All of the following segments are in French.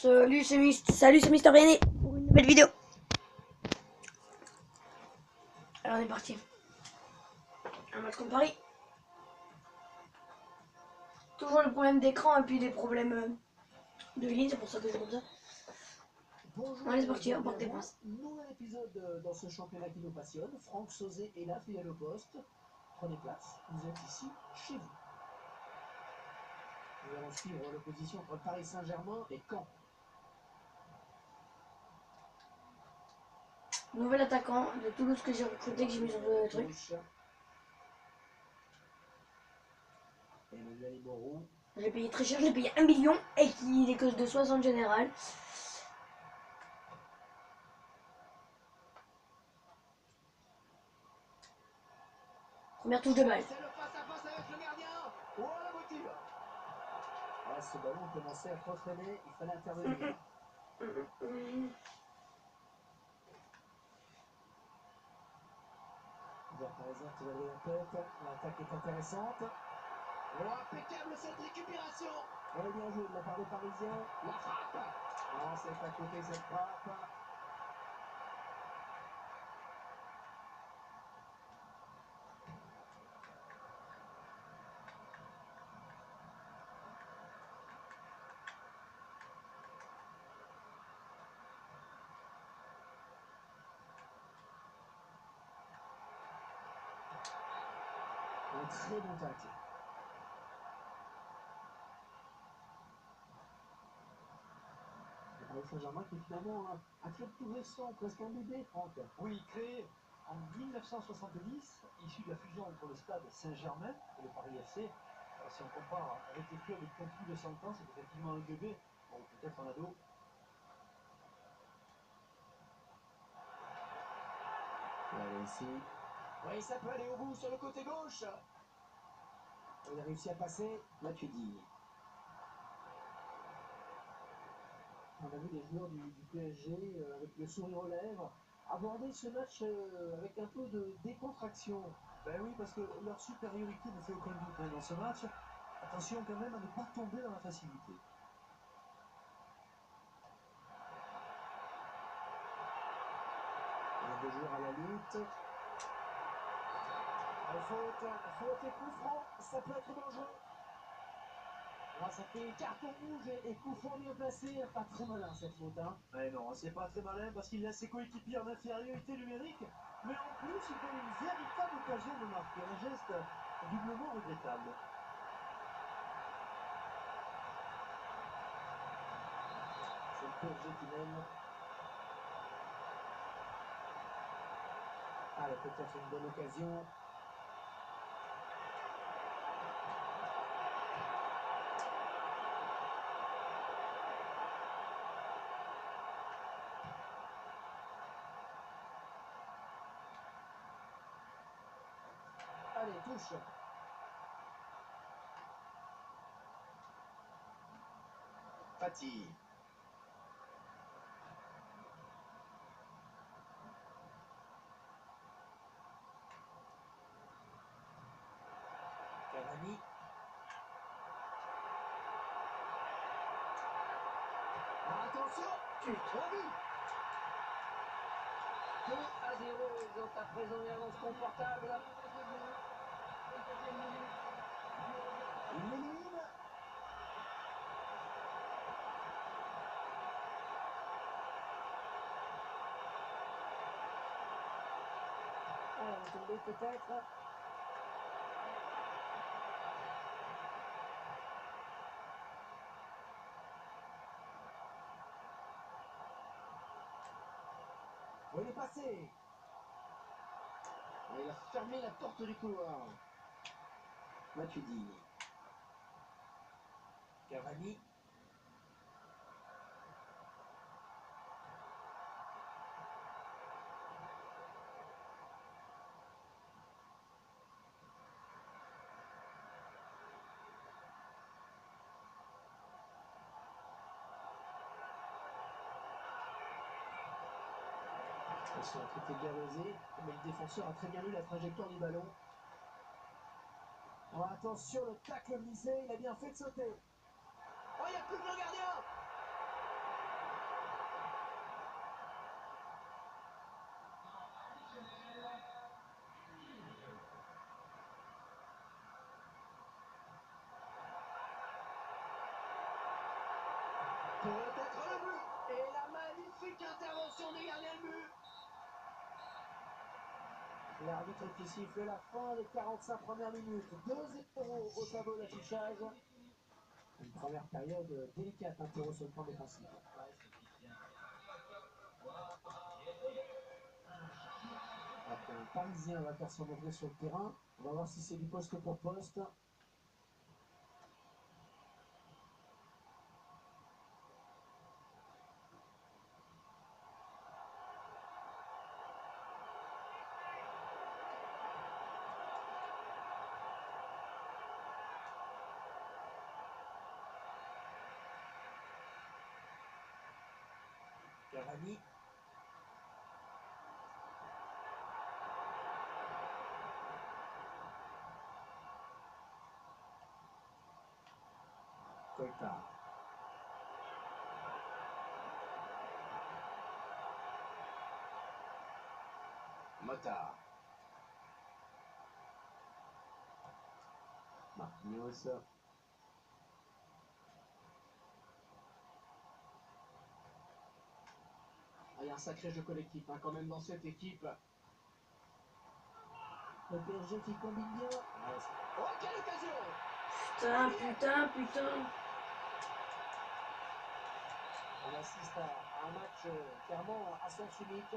Salut, c'est Mister René pour une nouvelle vidéo. Alors on est parti. Un match contre Paris. Toujours le problème d'écran et puis des problèmes de ligne, c'est pour ça que je comme ça. Bonjour, allez, c'est parti, on porte des points. Nouvel épisode dans ce championnat qui nous passionne. Franck Sauzet est là, fidèle au poste. Prenez place, vous êtes ici, chez vous. Nous allons suivre l'opposition entre Paris Saint-Germain et Caen. Nouvel attaquant de Toulouse que j'ai recruté, que j'ai mis sur le truc. Emmanuel Iborou. Je l'ai payé très cher, je l'ai payé 1 million et qu'il est que de 60 général. Première touche de balle. C'est le face-à-face avec le gardien. Oh la motive. Ah, ce ballon commençait à freiner, il fallait intervenir. Vertaisen qui va lever la tête, l'attaque est intéressante. Oh, impeccable cette récupération. Oh, bien joué de la part des Parisiens. La frappe. Non, c'est à côté cette frappe. Un très bon tacle. Le Paris Saint-Germain qui est finalement un club tout récent, presque un bébé, Franck. Oui, créé en 1970, issu de la fusion entre le stade Saint-Germain et le Paris FC. Alors, si on compare avec les clubs qui ont plus de 100 ans, c'est effectivement un bébé, bon, peut-être un ado. Allez, ici. Oui, ça peut aller au bout sur le côté gauche. Il a réussi à passer. Là, tu dis. On a vu les joueurs du PSG avec le sourire aux lèvres aborder ce match avec un peu de décontraction. Ben oui, parce que leur supériorité ne fait aucun doute dans ce match. Attention quand même à ne pas tomber dans la facilité. Les deux joueurs à la lutte. Faute et coup franc, ça peut être dangereux. Là, ça fait carton rouge et coup franc bien placé. Pas très malin cette faute. Hein. Mais non, c'est pas très malin parce qu'il laisse ses coéquipiers en infériorité numérique. Mais en plus, il donne une véritable occasion de marquer. Un geste doublement regrettable. C'est le PSG qui mène. Allez, peut-être une bonne occasion. Allez, touche. Fati. Cavani. Attention. Trop vite. 2-0, ils ont à présent une avance confortable. Il l'élimine. Alors, on tomber peut-être. Oh, il est passé. Il a fermé la porte du couloir. Matuidi. Cavani. Ils sont traités bien osés, mais le défenseur a très bien lu la trajectoire du ballon. Oh, attention, le tacle visé, il a bien fait de sauter. Oh, il n'y a plus que le gardien. Peut-être le but. Et la magnifique intervention des gardiens de but. L'arbitre qui siffle la fin des 45 premières minutes. 2-0 au tableau d'affichage. Une première période délicate pour sur le plan défensif. Après, un Parisien va faire son entrée sur le terrain. On va voir si c'est du poste pour poste. Cavani. Koita. Mota. Marquinhos. Il y a un sacré jeu collectif quand même dans cette équipe. Le PSG qui combine bien. Oh, quelle occasion! Putain. On assiste à un match clairement à sens unique.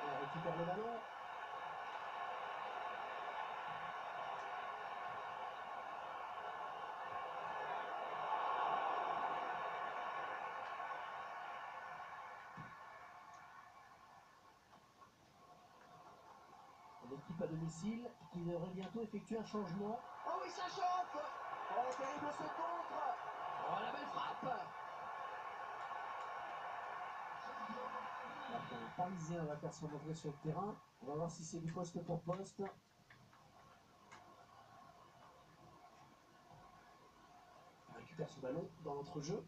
On récupère le ballon. L'équipe à domicile qui devrait bientôt effectuer un changement. Oh oui, ça chauffe! Oh, terrible ce contre! Oh, la belle frappe! Après, un Parisien va faire son entrée sur le terrain. On va voir si c'est du poste pour poste. Il récupère ce ballon dans l'entrejeu.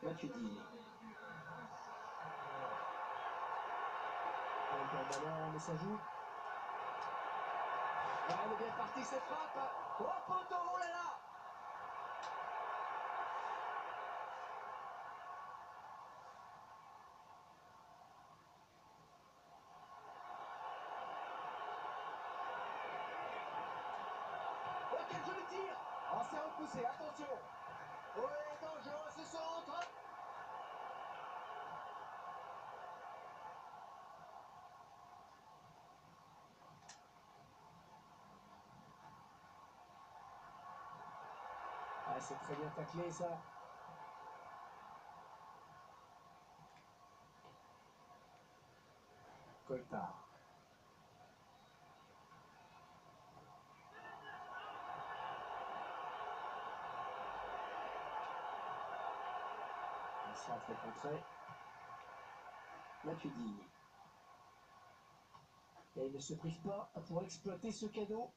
Matuidi. On perd le ballon, mais ça joue. Ah, elle est bien partie cette frappe. Oh poteau, oh là là! Oh quel joli tir! Oh c'est repoussé, attention! Oh et dangereux ce centre! Ah c'est très bien taclé ça. Koita. Il sera très contré. Matuidi. Et il ne se prive pas pour exploiter ce cadeau.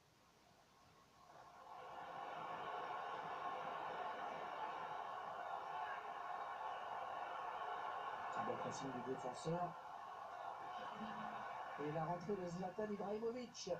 Très bon pressing du défenseur. Et la rentrée de Zlatan Ibrahimovic.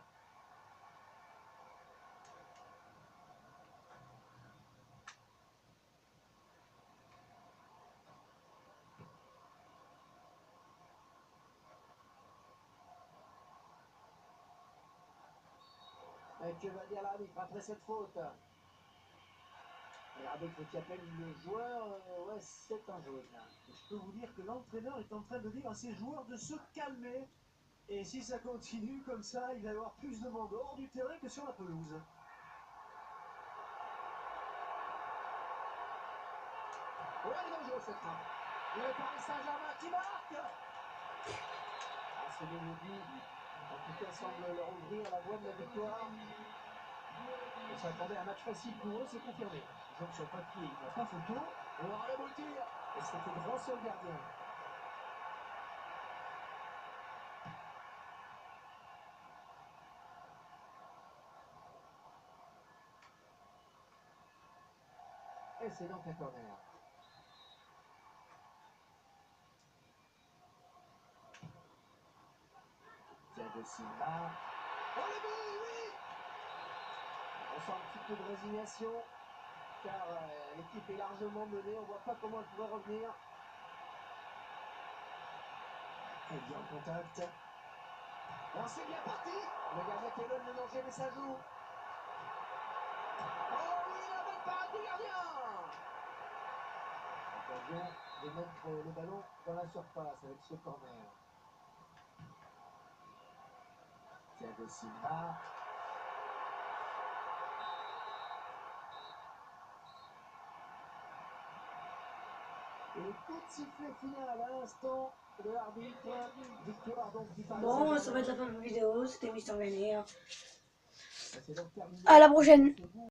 Et que va dire l'arbitre après cette faute? L'arbitre qui appelle le joueur, ouais, c'est un jaune. Je peux vous dire que l'entraîneur est en train de dire à ses joueurs de se calmer. Et si ça continue comme ça, il va y avoir plus de monde hors du terrain que sur la pelouse. Ouais, elle est dangereuse cette frappe. Le Paris Saint-Germain qui marque. Ah, ce nouveau but, en tout cas, semble leur ouvrir la voie de la victoire. On s'attendait à un match facile pour eux, c'est confirmé. Donc sur papier, il n'y a pas photo. On aura le beau tir. Et c'était droit sur le gardien. Et c'est donc un corner. Thiago Silva. Oh le but, oui! On sent un petit peu de résignation, car l'équipe est largement menée, on ne voit pas comment elle pourrait revenir. Elle vient en contact. Et c'est bien parti! Le gardien qui éloigne le danger, mais ça joue. Oh oui, la belle parade du gardien! L'occasion de mettre le ballon dans la surface avec ce corner. Thiago Silva. Et coup de sifflet final à l'instant de l'arbitre. Victoire donc du Paris Bon, Saint-Germain. ça va être la fin de la vidéo. C'était Mister Gagné. Ça s'est donc terminé. À la prochaine.